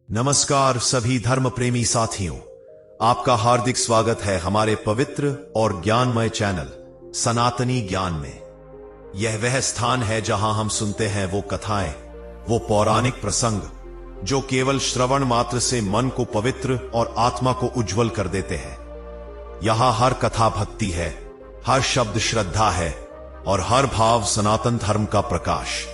नमस्कार सभी धर्म प्रेमी साथियों, आपका हार्दिक स्वागत है हमारे पवित्र और ज्ञानमय चैनल सनातनी ज्ञान में। यह वह स्थान है जहां हम सुनते हैं वो कथाएं, वो पौराणिक प्रसंग जो केवल श्रवण मात्र से मन को पवित्र और आत्मा को उज्जवल कर देते हैं। यहां हर कथा भक्ति है, हर शब्द श्रद्धा है और हर भाव सनातन धर्म का प्रकाश।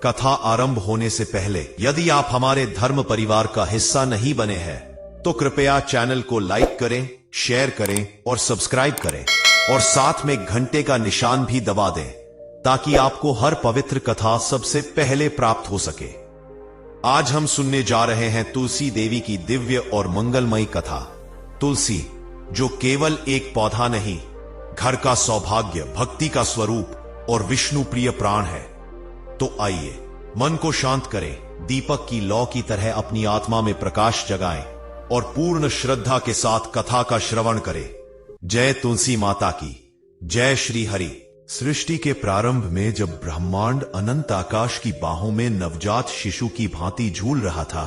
कथा आरंभ होने से पहले यदि आप हमारे धर्म परिवार का हिस्सा नहीं बने हैं तो कृपया चैनल को लाइक करें, शेयर करें और सब्सक्राइब करें और साथ में घंटे का निशान भी दबा दें ताकि आपको हर पवित्र कथा सबसे पहले प्राप्त हो सके। आज हम सुनने जा रहे हैं तुलसी देवी की दिव्य और मंगलमयी कथा। तुलसी जो केवल एक पौधा नहीं, घर का सौभाग्य, भक्ति का स्वरूप और विष्णु प्रिय प्राण है। तो आइए मन को शांत करें, दीपक की लौ की तरह अपनी आत्मा में प्रकाश जगाएं और पूर्ण श्रद्धा के साथ कथा का श्रवण करें। जय तुलसी माता की जय। श्री हरि। सृष्टि के प्रारंभ में जब ब्रह्मांड अनंत आकाश की बाहों में नवजात शिशु की भांति झूल रहा था,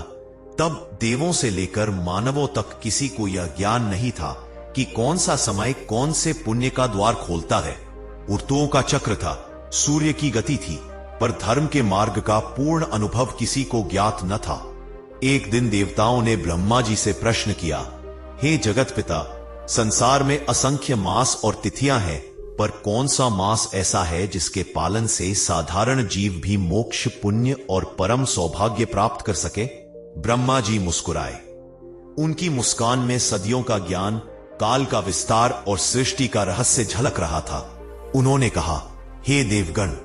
तब देवों से लेकर मानवों तक किसी को यह ज्ञान नहीं था कि कौन सा समय कौन से पुण्य का द्वार खोलता है। ऋतुओं का चक्र था, सूर्य की गति थी, पर धर्म के मार्ग का पूर्ण अनुभव किसी को ज्ञात न था। एक दिन देवताओं ने ब्रह्मा जी से प्रश्न किया, हे जगत पिता, संसार में असंख्य मास और तिथियां हैं, पर कौन सा मास ऐसा है जिसके पालन से साधारण जीव भी मोक्ष, पुण्य और परम सौभाग्य प्राप्त कर सके? ब्रह्मा जी मुस्कुराए। उनकी मुस्कान में सदियों का ज्ञान, काल का विस्तार और सृष्टि का रहस्य झलक रहा था। उन्होंने कहा, हे देवगण,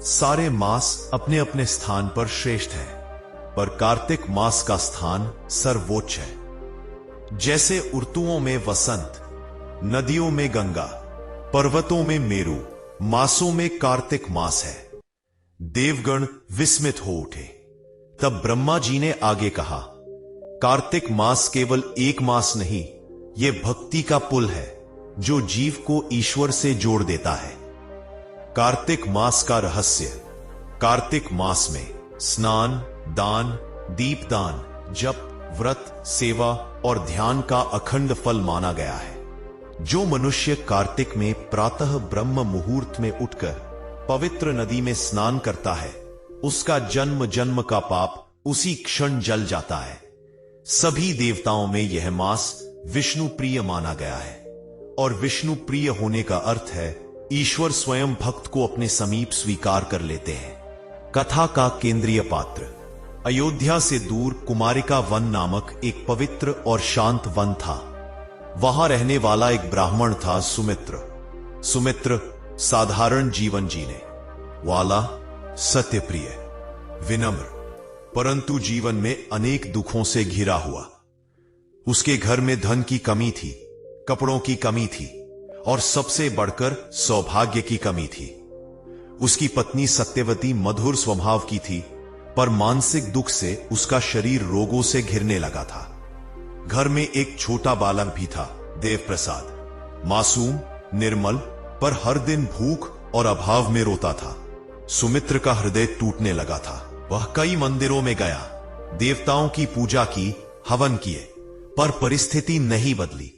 सारे मास अपने अपने स्थान पर श्रेष्ठ हैं, पर कार्तिक मास का स्थान सर्वोच्च है। जैसे ऋतुओं में वसंत, नदियों में गंगा, पर्वतों में मेरु, मासों में कार्तिक मास है। देवगण विस्मित हो उठे। तब ब्रह्मा जी ने आगे कहा, कार्तिक मास केवल एक मास नहीं, यह भक्ति का पुल है जो जीव को ईश्वर से जोड़ देता है। कार्तिक मास का रहस्य। कार्तिक मास में स्नान, दान, दीपदान, जप, व्रत, सेवा और ध्यान का अखंड फल माना गया है। जो मनुष्य कार्तिक में प्रातः ब्रह्म मुहूर्त में उठकर पवित्र नदी में स्नान करता है, उसका जन्म जन्म का पाप उसी क्षण जल जाता है। सभी देवताओं में यह मास विष्णु प्रिय माना गया है, और विष्णु प्रिय होने का अर्थ है ईश्वर स्वयं भक्त को अपने समीप स्वीकार कर लेते हैं। कथा का केंद्रीय पात्र। अयोध्या से दूर कुमारिका वन नामक एक पवित्र और शांत वन था। वहां रहने वाला एक ब्राह्मण था, सुमित्र। सुमित्र साधारण जीवन जीने वाला, सत्यप्रिय, विनम्र, परंतु जीवन में अनेक दुखों से घिरा हुआ। उसके घर में धन की कमी थी, कपड़ों की कमी थी और सबसे बढ़कर सौभाग्य की कमी थी। उसकी पत्नी सत्यवती मधुर स्वभाव की थी, पर मानसिक दुख से उसका शरीर रोगों से घिरने लगा था। घर में एक छोटा बालक भी था, देवप्रसाद, मासूम, निर्मल, पर हर दिन भूख और अभाव में रोता था। सुमित्र का हृदय टूटने लगा था। वह कई मंदिरों में गया, देवताओं की पूजा की, हवन किए, पर परिस्थिति नहीं बदली।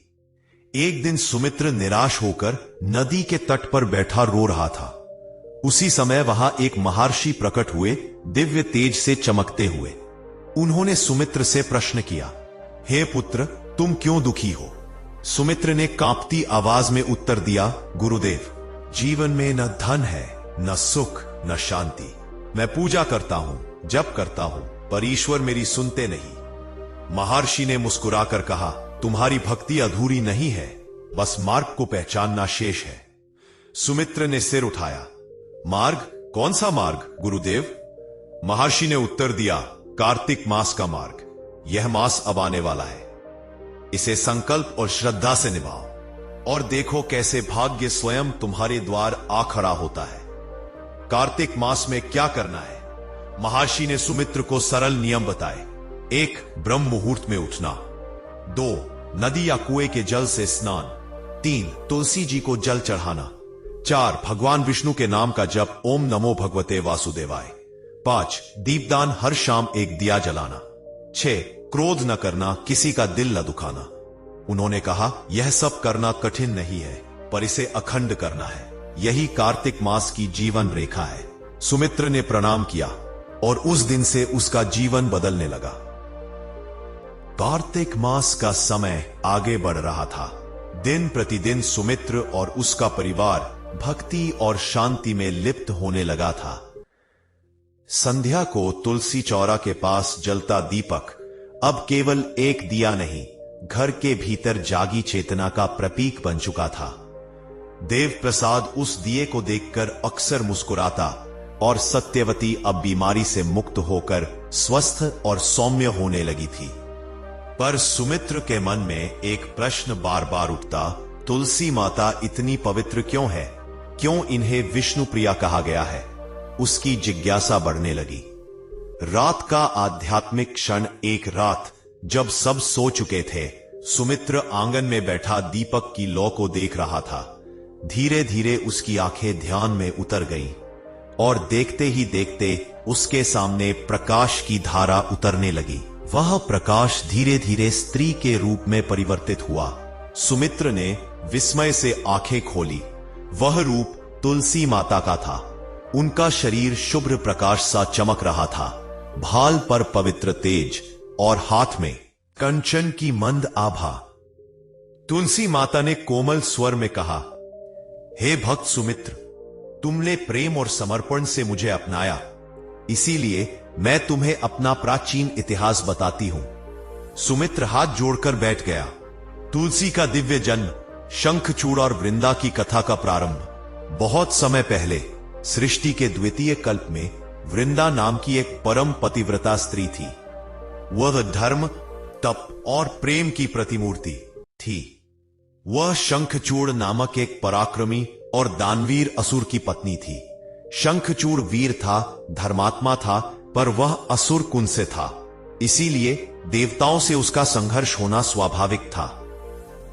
एक दिन सुमित्र निराश होकर नदी के तट पर बैठा रो रहा था। उसी समय वहां एक महर्षि प्रकट हुए, दिव्य तेज से चमकते हुए। उन्होंने सुमित्र से प्रश्न किया, हे पुत्र, तुम क्यों दुखी हो? सुमित्र ने कांपती आवाज में उत्तर दिया, गुरुदेव, जीवन में न धन है, न सुख, न शांति। मैं पूजा करता हूं, जप करता हूं, पर ईश्वर मेरी सुनते नहीं। महर्षि ने मुस्कुराकर कहा, तुम्हारी भक्ति अधूरी नहीं है, बस मार्ग को पहचानना शेष है। सुमित्र ने सिर उठाया। मार्ग? कौन सा मार्ग गुरुदेव? महर्षि ने उत्तर दिया, कार्तिक मास का मार्ग। यह मास अब आने वाला है, इसे संकल्प और श्रद्धा से निभाओ और देखो कैसे भाग्य स्वयं तुम्हारे द्वार आ खड़ा होता है। कार्तिक मास में क्या करना है? महर्षि ने सुमित्र को सरल नियम बताए। 1. ब्रह्म मुहूर्त में उठना। 2. नदी या कुएं के जल से स्नान। 3. तुलसी जी को जल चढ़ाना। 4. भगवान विष्णु के नाम का जप, ओम नमो भगवते वासुदेवाय। 5. दीपदान, हर शाम एक दिया जलाना। 6. क्रोध न करना, किसी का दिल न दुखाना। उन्होंने कहा, यह सब करना कठिन नहीं है, पर इसे अखंड करना है। यही कार्तिक मास की जीवन रेखा है। सुमित्र ने प्रणाम किया और उस दिन से उसका जीवन बदलने लगा। कार्तिक मास का समय आगे बढ़ रहा था। दिन प्रतिदिन सुमित्र और उसका परिवार भक्ति और शांति में लिप्त होने लगा था। संध्या को तुलसी चौरा के पास जलता दीपक अब केवल एक दिया नहीं, घर के भीतर जागी चेतना का प्रतीक बन चुका था। देव प्रसाद उस दिए को देखकर अक्सर मुस्कुराता और सत्यवती अब बीमारी से मुक्त होकर स्वस्थ और सौम्य होने लगी थी। पर सुमित्र के मन में एक प्रश्न बार बार उठता, तुलसी माता इतनी पवित्र क्यों है? क्यों इन्हें विष्णु प्रिया कहा गया है? उसकी जिज्ञासा बढ़ने लगी। रात का आध्यात्मिक क्षण। एक रात जब सब सो चुके थे, सुमित्र आंगन में बैठा दीपक की लौ को देख रहा था। धीरे धीरे उसकी आंखें ध्यान में उतर गईं और देखते ही देखते उसके सामने प्रकाश की धारा उतरने लगी। वह प्रकाश धीरे धीरे स्त्री के रूप में परिवर्तित हुआ। सुमित्र ने विस्मय से आंखें खोली। वह रूप तुलसी माता का था। उनका शरीर शुभ्र प्रकाश सा चमक रहा था, भाल पर पवित्र तेज और हाथ में कंचन की मंद आभा। तुलसी माता ने कोमल स्वर में कहा, हे भक्त सुमित्र, तुमने प्रेम और समर्पण से मुझे अपनाया, इसीलिए मैं तुम्हें अपना प्राचीन इतिहास बताती हूं। सुमित्र हाथ जोड़कर बैठ गया। तुलसी का दिव्य जन्म, शंखचूड़ और वृंदा की कथा का प्रारंभ। बहुत समय पहले सृष्टि के द्वितीय कल्प में वृंदा नाम की एक परम पतिव्रता स्त्री थी। वह धर्म, तप और प्रेम की प्रतिमूर्ति थी। वह शंखचूड़ नामक एक पराक्रमी और दानवीर असुर की पत्नी थी। शंखचूड़ वीर था, धर्मात्मा था, पर वह असुर कुल से था, इसीलिए देवताओं से उसका संघर्ष होना स्वाभाविक था।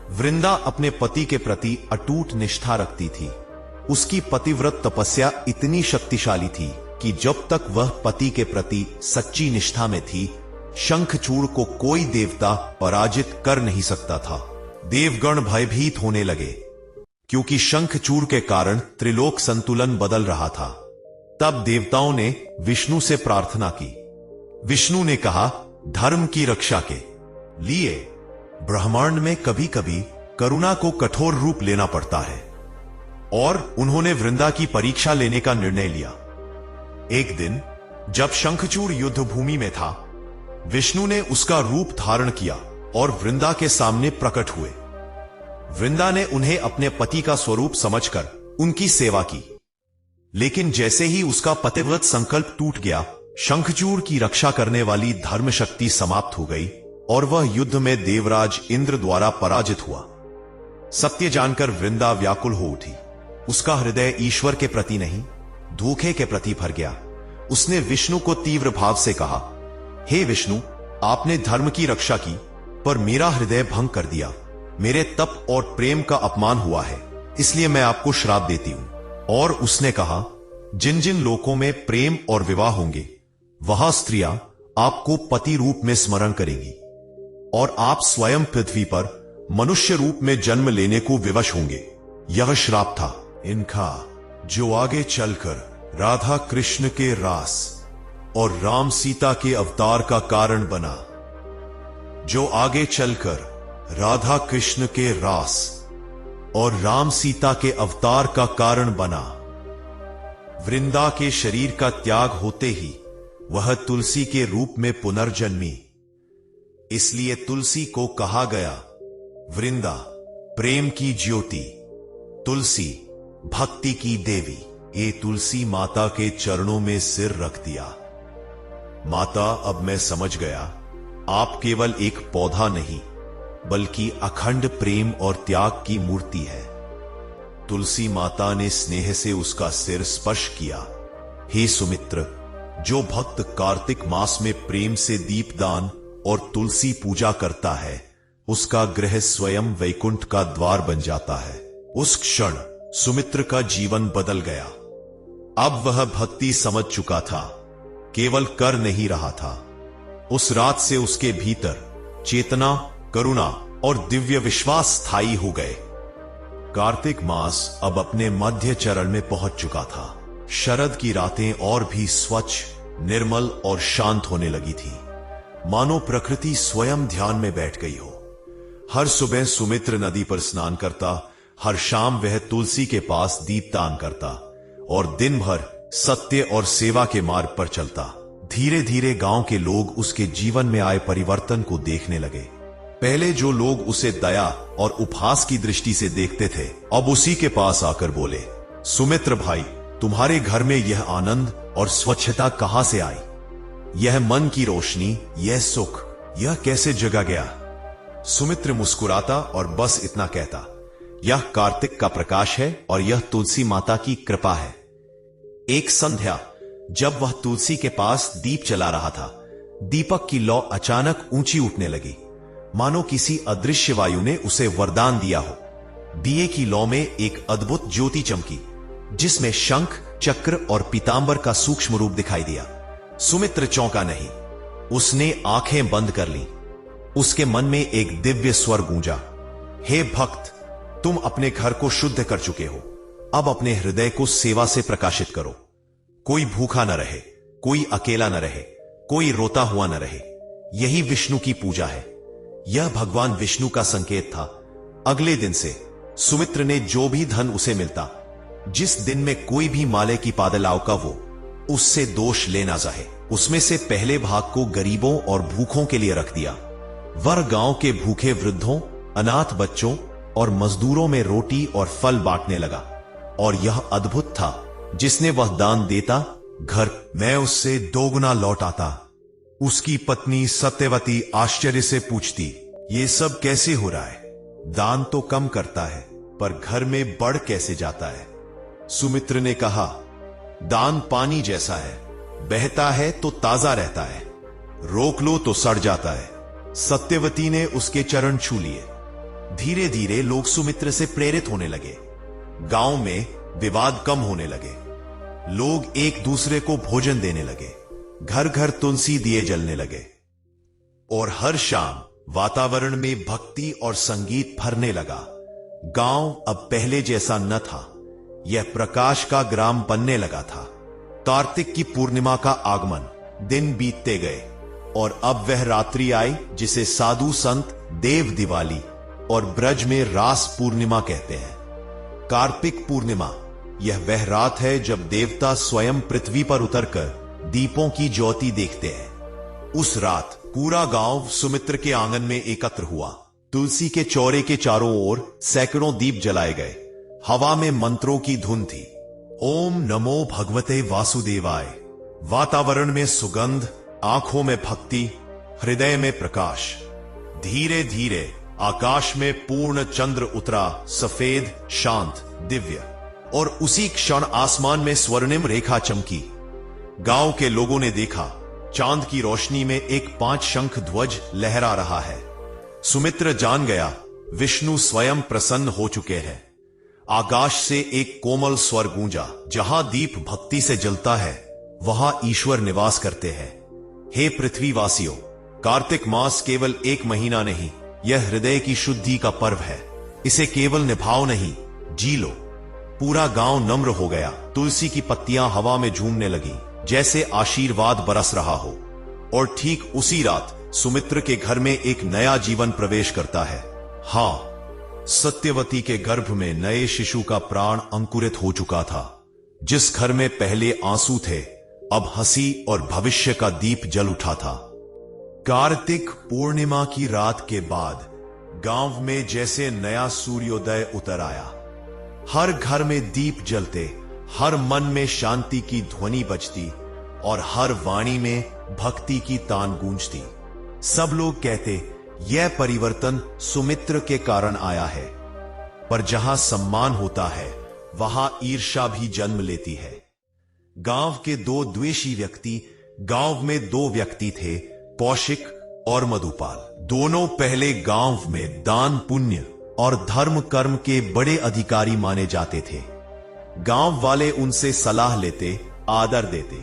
वृंदा अपने पति के प्रति अटूट निष्ठा रखती थी। उसकी पतिव्रत तपस्या इतनी शक्तिशाली थी कि जब तक वह पति के प्रति सच्ची निष्ठा में थी, शंखचूड़ को कोई देवता पराजित कर नहीं सकता था। देवगण भयभीत होने लगे क्योंकि शंखचूड़ के कारण त्रिलोक संतुलन बदल रहा था। तब देवताओं ने विष्णु से प्रार्थना की। विष्णु ने कहा, धर्म की रक्षा के लिए ब्रह्मांड में कभी कभी करुणा को कठोर रूप लेना पड़ता है, और उन्होंने वृंदा की परीक्षा लेने का निर्णय लिया। एक दिन जब शंखचूड़ युद्ध भूमि में था, विष्णु ने उसका रूप धारण किया और वृंदा के सामने प्रकट हुए। वृंदा ने उन्हें अपने पति का स्वरूप समझकर उनकी सेवा की, लेकिन जैसे ही उसका पतिव्रत संकल्प टूट गया, शंखचूड़ की रक्षा करने वाली धर्म शक्ति समाप्त हो गई और वह युद्ध में देवराज इंद्र द्वारा पराजित हुआ। सत्य जानकर वृंदा व्याकुल हो उठी। उसका हृदय ईश्वर के प्रति नहीं, धोखे के प्रति भर गया। उसने विष्णु को तीव्र भाव से कहा, हे विष्णु, आपने धर्म की रक्षा की, पर मेरा हृदय भंग कर दिया। मेरे तप और प्रेम का अपमान हुआ है, इसलिए मैं आपको श्राप देती हूं। और उसने कहा, जिन जिन लोकों में प्रेम और विवाह होंगे, वहां स्त्रियां आपको पति रूप में स्मरण करेंगी और आप स्वयं पृथ्वी पर मनुष्य रूप में जन्म लेने को विवश होंगे। यह श्राप था इनका, जो आगे चलकर राधा कृष्ण के रास और राम सीता के अवतार का कारण बना। जो आगे चलकर राधा कृष्ण के रास और राम सीता के अवतार का कारण बना। वृंदा के शरीर का त्याग होते ही वह तुलसी के रूप में पुनर्जन्मी, इसलिए तुलसी को कहा गया वृंदा प्रेम की ज्योति, तुलसी भक्ति की देवी। ये तुलसी माता के चरणों में सिर रख दिया। माता, अब मैं समझ गया, आप केवल एक पौधा नहीं, बल्कि अखंड प्रेम और त्याग की मूर्ति है। तुलसी माता ने स्नेह से उसका सिर स्पर्श किया। हे सुमित्र, जो भक्त कार्तिक मास में प्रेम से दीपदान और तुलसी पूजा करता है, उसका गृह स्वयं वैकुंठ का द्वार बन जाता है। उस क्षण सुमित्र का जीवन बदल गया। अब वह भक्ति समझ चुका था, केवल कर नहीं रहा था। उस रात से उसके भीतर चेतना, करुणा और दिव्य विश्वास स्थायी हो गए। कार्तिक मास अब अपने मध्य चरण में पहुंच चुका था। शरद की रातें और भी स्वच्छ, निर्मल और शांत होने लगी थी, मानो प्रकृति स्वयं ध्यान में बैठ गई हो। हर सुबह सुमित्र नदी पर स्नान करता, हर शाम वह तुलसी के पास दीपदान करता और दिन भर सत्य और सेवा के मार्ग पर चलता। धीरे धीरे गांव के लोग उसके जीवन में आए परिवर्तन को देखने लगे। पहले जो लोग उसे दया और उपहास की दृष्टि से देखते थे, अब उसी के पास आकर बोले, सुमित्र भाई, तुम्हारे घर में यह आनंद और स्वच्छता कहां से आई? यह मन की रोशनी, यह सुख, यह कैसे जगा गया? सुमित्र मुस्कुराता और बस इतना कहता, यह कार्तिक का प्रकाश है और यह तुलसी माता की कृपा है। एक संध्या जब वह तुलसी के पास दीप जला रहा था, दीपक की लौ अचानक ऊंची उठने लगी, मानो किसी अदृश्य वायु ने उसे वरदान दिया हो। दिए की लौ में एक अद्भुत ज्योति चमकी, जिसमें शंख, चक्र और पीतांबर का सूक्ष्म रूप दिखाई दिया। सुमित्र चौंका नहीं, उसने आंखें बंद कर लीं। उसके मन में एक दिव्य स्वर गूंजा, हे भक्त, तुम अपने घर को शुद्ध कर चुके हो, अब अपने हृदय को सेवा से प्रकाशित करो। कोई भूखा न रहे, कोई अकेला न रहे, कोई रोता हुआ न रहे। यही विष्णु की पूजा है। यह भगवान विष्णु का संकेत था। अगले दिन से सुमित्र ने जो भी धन उसे मिलता, जिस दिन में कोई भी माले की पादलाव का, वो उससे दोष लेना चाहे, उसमें से पहले भाग को गरीबों और भूखों के लिए रख दिया। वह गांव के भूखे वृद्धों, अनाथ बच्चों और मजदूरों में रोटी और फल बांटने लगा। और यह अद्भुत था, जिसने वह दान देता, घर में उससे दोगुना लौट आता। उसकी पत्नी सत्यवती आश्चर्य से पूछती, ये सब कैसे हो रहा है? दान तो कम करता है, पर घर में बढ़ कैसे जाता है? सुमित्र ने कहा, दान पानी जैसा है, बहता है तो ताजा रहता है, रोक लो तो सड़ जाता है। सत्यवती ने उसके चरण छू लिए। धीरे धीरे लोग सुमित्र से प्रेरित होने लगे। गांव में विवाद कम होने लगे। लोग एक दूसरे को भोजन देने लगे। घर घर तुलसी दिए जलने लगे और हर शाम वातावरण में भक्ति और संगीत भरने लगा। गांव अब पहले जैसा न था, यह प्रकाश का ग्राम बनने लगा था। कार्तिक की पूर्णिमा का आगमन, दिन बीतते गए और अब वह रात्रि आई जिसे साधु संत देव दिवाली और ब्रज में रास पूर्णिमा कहते हैं। कार्तिक पूर्णिमा यह वह रात है जब देवता स्वयं पृथ्वी पर उतरकर दीपों की ज्योति देखते हैं। उस रात पूरा गांव सुमित्र के आंगन में एकत्र हुआ। तुलसी के चौरे के चारों ओर सैकड़ों दीप जलाए गए। हवा में मंत्रों की धुन थी। ओम नमो भगवते वासुदेवाय। वातावरण में सुगंध, आंखों में भक्ति, हृदय में प्रकाश। धीरे धीरे आकाश में पूर्ण चंद्र उतरा, सफेद, शांत, दिव्य। और उसी क्षण आसमान में स्वर्णिम रेखा चमकी। गांव के लोगों ने देखा, चांद की रोशनी में एक 5 शंख ध्वज लहरा रहा है। सुमित्र जान गया, विष्णु स्वयं प्रसन्न हो चुके हैं। आकाश से एक कोमल स्वर गूंजा, जहां दीप भक्ति से जलता है, वहां ईश्वर निवास करते हैं। हे पृथ्वीवासियों, कार्तिक मास केवल एक महीना नहीं, यह हृदय की शुद्धि का पर्व है। इसे केवल निभाओ नहीं, जी लो। पूरा गांव नम्र हो गया। तुलसी की पत्तियां हवा में झूमने लगी, जैसे आशीर्वाद बरस रहा हो। और ठीक उसी रात सुमित्र के घर में एक नया जीवन प्रवेश करता है। हां, सत्यवती के गर्भ में नए शिशु का प्राण अंकुरित हो चुका था। जिस घर में पहले आंसू थे, अब हंसी और भविष्य का दीप जल उठा था। कार्तिक पूर्णिमा की रात के बाद गांव में जैसे नया सूर्योदय उतर आया। हर घर में दीप जलते, हर मन में शांति की ध्वनि बजती और हर वाणी में भक्ति की तान गूंजती। सब लोग कहते, यह परिवर्तन सुमित्र के कारण आया है। पर जहां सम्मान होता है, वहां ईर्ष्या भी जन्म लेती है। गांव के 2 द्वेषी व्यक्ति, गांव में 2 व्यक्ति थे, कौशिक और मधुपाल। दोनों पहले गांव में दान, पुण्य और धर्म कर्म के बड़े अधिकारी माने जाते थे। गांव वाले उनसे सलाह लेते, आदर देते।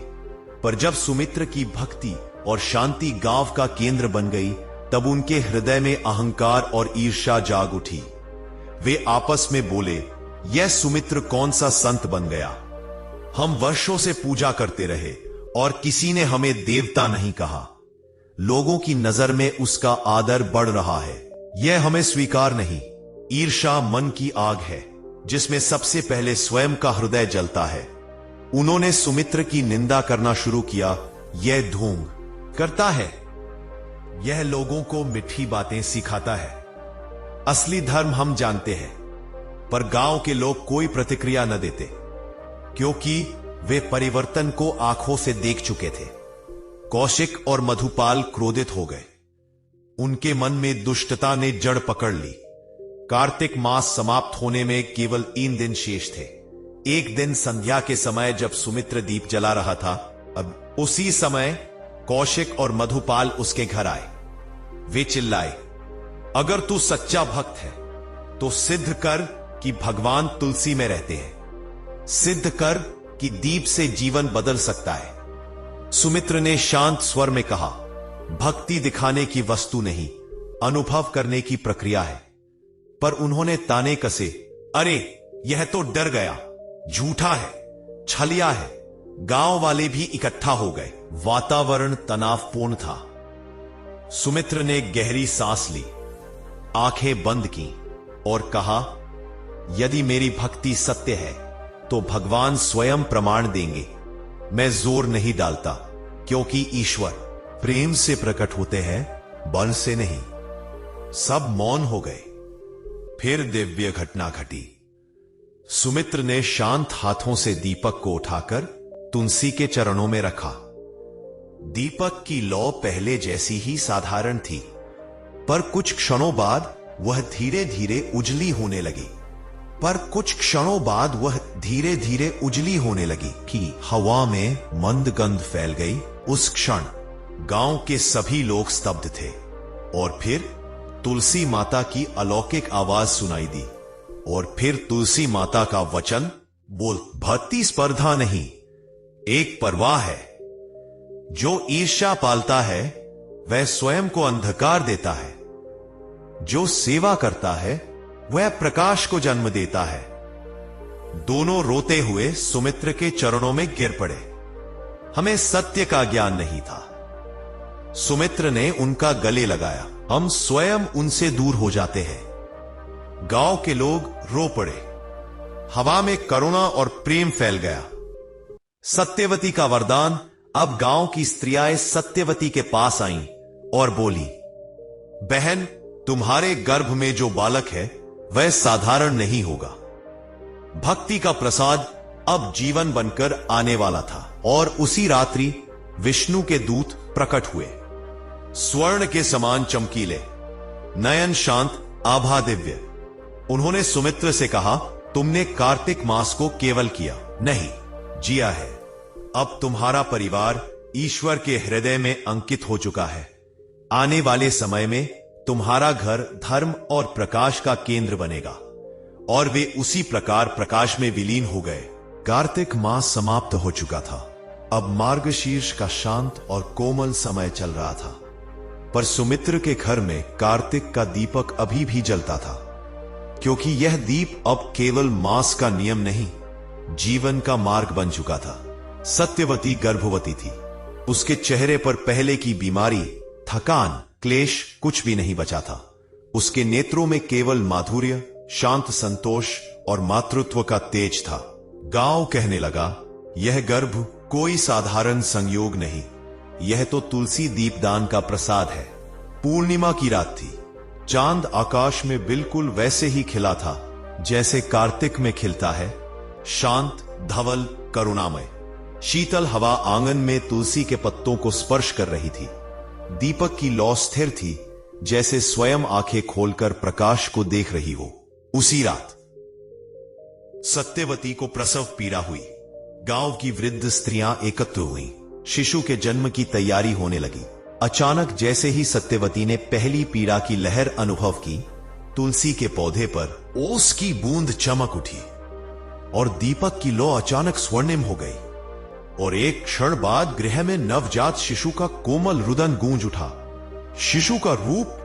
पर जब सुमित्र की भक्ति और शांति गांव का केंद्र बन गई, तब उनके हृदय में अहंकार और ईर्ष्या जाग उठी। वे आपस में बोले, यह सुमित्र कौन सा संत बन गया? हम वर्षों से पूजा करते रहे और किसी ने हमें देवता नहीं कहा। लोगों की नजर में उसका आदर बढ़ रहा है, यह हमें स्वीकार नहीं। ईर्ष्या मन की आग है जिसमें सबसे पहले स्वयं का हृदय जलता है। उन्होंने सुमित्र की निंदा करना शुरू किया। यह ढोंग करता है, यह लोगों को मिठी बातें सिखाता है। असली धर्म हम जानते हैं, पर गांव के लोग कोई प्रतिक्रिया न देते, क्योंकि वे परिवर्तन को आंखों से देख चुके थे। कौशिक और मधुपाल क्रोधित हो गए। उनके मन में दुष्टता ने जड़ पकड़ ली। कार्तिक मास समाप्त होने में केवल 3 दिन शेष थे। एक दिन संध्या के समय जब सुमित्र दीप जला रहा था, अब उसी समय कौशिक और मधुपाल उसके घर आए। वे चिल्लाए, अगर तू सच्चा भक्त है तो सिद्ध कर कि भगवान तुलसी में रहते हैं। सिद्ध कर कि दीप से जीवन बदल सकता है। सुमित्र ने शांत स्वर में कहा, भक्ति दिखाने की वस्तु नहीं, अनुभव करने की प्रक्रिया है। पर उन्होंने ताने कसे, अरे यह तो डर गया, झूठा है, छलिया है। गांव वाले भी इकट्ठा हो गए। वातावरण तनावपूर्ण था। सुमित्र ने गहरी सांस ली, आंखें बंद की और कहा, यदि मेरी भक्ति सत्य है तो भगवान स्वयं प्रमाण देंगे। मैं जोर नहीं डालता, क्योंकि ईश्वर प्रेम से प्रकट होते हैं, बल से नहीं। सब मौन हो गए। फिर दिव्य घटना घटी। सुमित्र ने शांत हाथों से दीपक को उठाकर तुलसी के चरणों में रखा। दीपक की लौ पहले जैसी ही साधारण थी, पर कुछ क्षणों बाद वह धीरे धीरे उजली होने लगी। कि हवा में मंद गंध फैल गई। उस क्षण गांव के सभी लोग स्तब्ध थे और फिर तुलसी माता की अलौकिक आवाज सुनाई दी। और फिर तुलसी माता का वचन बोल, भक्ति स्पर्धा नहीं, एक परवाह है। जो ईर्ष्या पालता है वह स्वयं को अंधकार देता है। जो सेवा करता है वह प्रकाश को जन्म देता है। दोनों रोते हुए सुमित्र के चरणों में गिर पड़े। हमें सत्य का ज्ञान नहीं था। सुमित्र ने उनका गले लगाया। हम स्वयं उनसे दूर हो जाते हैं। गांव के लोग रो पड़े। हवा में करुणा और प्रेम फैल गया। सत्यवती का वरदान। अब गांव की स्त्रियां सत्यवती के पास आईं और बोली, बहन, तुम्हारे गर्भ में जो बालक है वह साधारण नहीं होगा। भक्ति का प्रसाद अब जीवन बनकर आने वाला था। और उसी रात्रि विष्णु के दूत प्रकट हुए, स्वर्ण के समान चमकीले, नयन शांत, आभा दिव्य। उन्होंने सुमित्र से कहा, तुमने कार्तिक मास को केवल किया नहीं, जिया है। अब तुम्हारा परिवार ईश्वर के हृदय में अंकित हो चुका है। आने वाले समय में तुम्हारा घर धर्म और प्रकाश का केंद्र बनेगा। और वे उसी प्रकार प्रकाश में विलीन हो गए। कार्तिक मास समाप्त हो चुका था। अब मार्गशीर्ष का शांत और कोमल समय चल रहा था। पर सुमित्र के घर में कार्तिक का दीपक अभी भी जलता था, क्योंकि यह दीप अब केवल मास का नियम नहीं, जीवन का मार्ग बन चुका था। सत्यवती गर्भवती थी। उसके चेहरे पर पहले की बीमारी, थकान, क्लेश कुछ भी नहीं बचा था। उसके नेत्रों में केवल माधुर्य, शांत संतोष और मातृत्व का तेज था। गांव कहने लगा, यह गर्भ कोई साधारण संयोग नहीं, यह तो तुलसी दीपदान का प्रसाद है। पूर्णिमा की रात थी। चांद आकाश में बिल्कुल वैसे ही खिला था जैसे कार्तिक में खिलता है, शांत, धवल, करुणामय। शीतल हवा आंगन में तुलसी के पत्तों को स्पर्श कर रही थी। दीपक की लौ स्थिर थी, जैसे स्वयं आंखें खोलकर प्रकाश को देख रही हो। उसी रात सत्यवती को प्रसव पीड़ा हुई। गांव की वृद्ध स्त्रियां एकत्र हुईं। शिशु के जन्म की तैयारी होने लगी। अचानक जैसे ही सत्यवती ने पहली पीड़ा की लहर अनुभव की, तुलसी के पौधे पर ओस की बूंद चमक उठी और दीपक की लौ अचानक स्वर्णिम हो गई। और एक क्षण बाद गृह में नवजात शिशु का कोमल रुदन गूंज उठा। शिशु का रूप,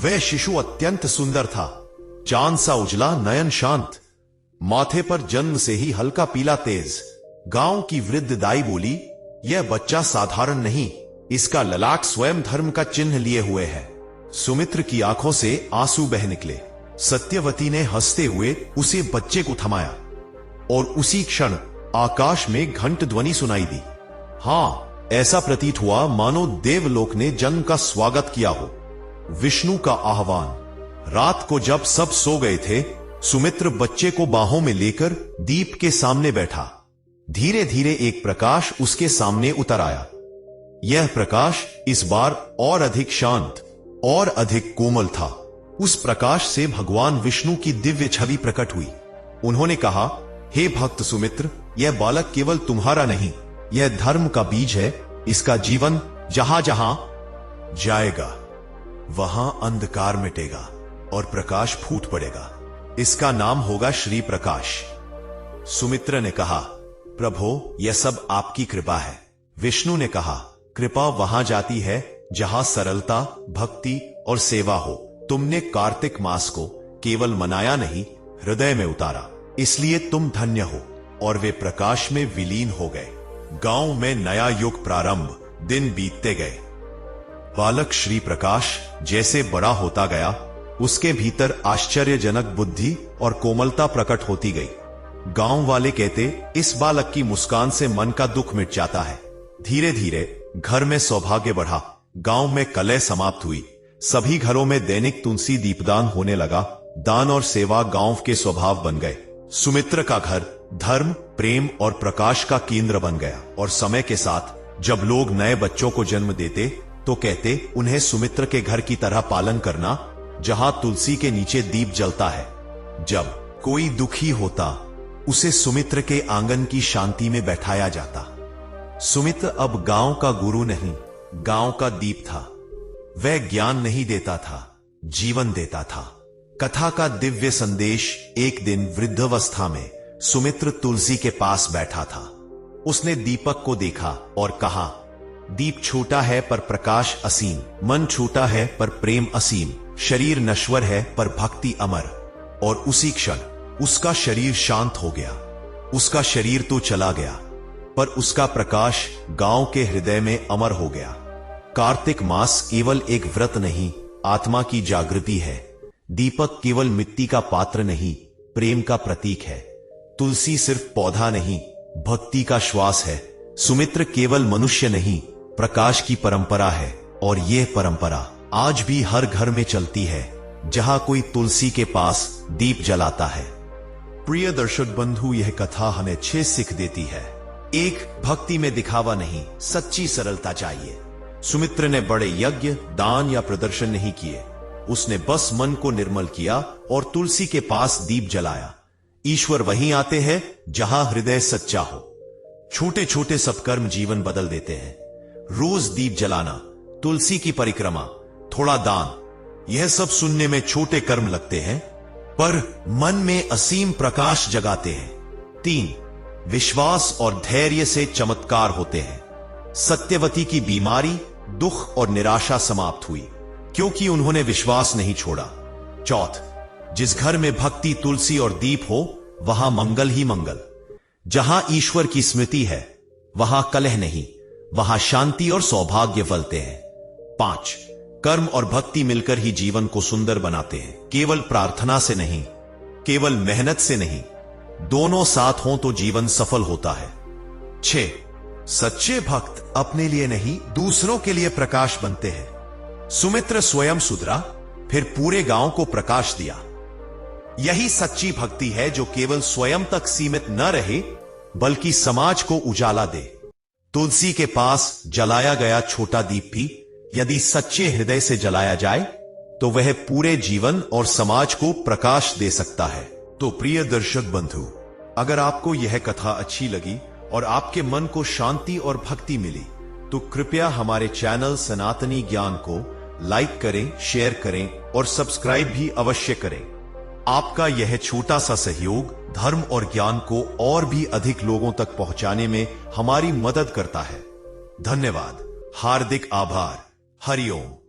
वह शिशु अत्यंत सुंदर था, चांद सा उजला, नयन शांत, माथे पर जन्म से ही हल्का पीला तेज। गांव की वृद्ध दाई बोली, यह बच्चा साधारण नहीं, इसका ललाट स्वयं धर्म का चिन्ह लिए हुए है। सुमित्र की आंखों से आंसू बह निकले। सत्यवती ने हंसते हुए उसे बच्चे को थमाया और उसी क्षण आकाश में घंट ध्वनि सुनाई दी। हां, ऐसा प्रतीत हुआ मानो देवलोक ने जन्म का स्वागत किया हो। विष्णु का आह्वान। रात को जब सब सो गए थे, सुमित्र बच्चे को बाहों में लेकर दीप के सामने बैठा। धीरे धीरे एक प्रकाश उसके सामने उतर आया। यह प्रकाश इस बार और अधिक शांत और अधिक कोमल था। उस प्रकाश से भगवान विष्णु की दिव्य छवि प्रकट हुई। उन्होंने कहा, हे भक्त सुमित्र, यह बालक केवल तुम्हारा नहीं, यह धर्म का बीज है। इसका जीवन जहां जहां जाएगा वहां अंधकार मिटेगा और प्रकाश फूट पड़ेगा। इसका नाम होगा श्री प्रकाश। सुमित्र ने कहा, प्रभो, यह सब आपकी कृपा है। विष्णु ने कहा, कृपा वहां जाती है जहां सरलता, भक्ति और सेवा हो। तुमने कार्तिक मास को केवल मनाया नहीं, हृदय में उतारा, इसलिए तुम धन्य हो। और वे प्रकाश में विलीन हो गए। गांव में नया युग प्रारंभ। दिन बीतते गए। बालक श्री प्रकाश जैसे बड़ा होता गया, उसके भीतर आश्चर्यजनक बुद्धि और कोमलता प्रकट होती गई। गांव वाले कहते, इस बालक की मुस्कान से मन का दुख मिट जाता है। धीरे धीरे घर में सौभाग्य बढ़ा। गांव में कलह समाप्त हुई। सभी घरों में दैनिक तुलसी दीपदान होने लगा। दान और सेवा गांव के स्वभाव बन गए। सुमित्र का घर धर्म, प्रेम और प्रकाश का केंद्र बन गया। और समय के साथ जब लोग नए बच्चों को जन्म देते तो कहते, उन्हें सुमित्र के घर की तरह पालन करना, जहां तुलसी के नीचे दीप जलता है। जब कोई दुखी होता, उसे सुमित्र के आंगन की शांति में बैठाया जाता। सुमित्र अब गांव का गुरु नहीं, गांव का दीप था। वह ज्ञान नहीं देता था, जीवन देता था। कथा का दिव्य संदेश। एक दिन वृद्धावस्था में सुमित्र तुलसी के पास बैठा था। उसने दीपक को देखा और कहा, दीप छोटा है पर प्रकाश असीम, मन छोटा है पर प्रेम असीम, शरीर नश्वर है पर भक्ति अमर। और उसी क्षण उसका शरीर शांत हो गया। उसका शरीर तो चला गया, पर उसका प्रकाश गांव के हृदय में अमर हो गया। कार्तिक मास केवल एक व्रत नहीं, आत्मा की जागृति है। दीपक केवल मिट्टी का पात्र नहीं, प्रेम का प्रतीक है। तुलसी सिर्फ पौधा नहीं, भक्ति का श्वास है। सुमित्र केवल मनुष्य नहीं, प्रकाश की परंपरा है। और यह परंपरा आज भी हर घर में चलती है, जहां कोई तुलसी के पास दीप जलाता है। प्रिय दर्शक बंधु, यह कथा हमें 6 सीख देती है। एक, भक्ति में दिखावा नहीं, सच्ची सरलता चाहिए। सुमित्र ने बड़े यज्ञ, दान या प्रदर्शन नहीं किए। उसने बस मन को निर्मल किया और तुलसी के पास दीप जलाया। ईश्वर वहीं आते हैं जहां हृदय सच्चा हो। छोटे छोटे सत्कर्म जीवन बदल देते हैं। रोज दीप जलाना, तुलसी की परिक्रमा, थोड़ा दान, यह सब सुनने में छोटे कर्म लगते हैं, पर मन में असीम प्रकाश जगाते हैं। 3, विश्वास और धैर्य से चमत्कार होते हैं। सत्यवती की बीमारी, दुख और निराशा समाप्त हुई, क्योंकि उन्होंने विश्वास नहीं छोड़ा। 4, जिस घर में भक्ति, तुलसी और दीप हो, वहां मंगल ही मंगल। जहां ईश्वर की स्मृति है, वहां कलह नहीं, वहां शांति और सौभाग्य फलते हैं। 5, कर्म और भक्ति मिलकर ही जीवन को सुंदर बनाते हैं। केवल प्रार्थना से नहीं, केवल मेहनत से नहीं, दोनों साथ हों तो जीवन सफल होता है। 6, सच्चे भक्त अपने लिए नहीं, दूसरों के लिए प्रकाश बनते हैं। सुमित्र स्वयं सुधरा, फिर पूरे गांव को प्रकाश दिया। यही सच्ची भक्ति है, जो केवल स्वयं तक सीमित न रहे, बल्कि समाज को उजाला दे। तुलसी के पास जलाया गया छोटा दीप भी यदि सच्चे हृदय से जलाया जाए, तो वह पूरे जीवन और समाज को प्रकाश दे सकता है। तो प्रिय दर्शक बंधु, अगर आपको यह कथा अच्छी लगी और आपके मन को शांति और भक्ति मिली, तो कृपया हमारे चैनल सनातनी ज्ञान को लाइक करें, शेयर करें और सब्सक्राइब भी अवश्य करें। आपका यह छोटा सा सहयोग धर्म और ज्ञान को और भी अधिक लोगों तक पहुंचाने में हमारी मदद करता है। धन्यवाद, हार्दिक आभार। हरिओम।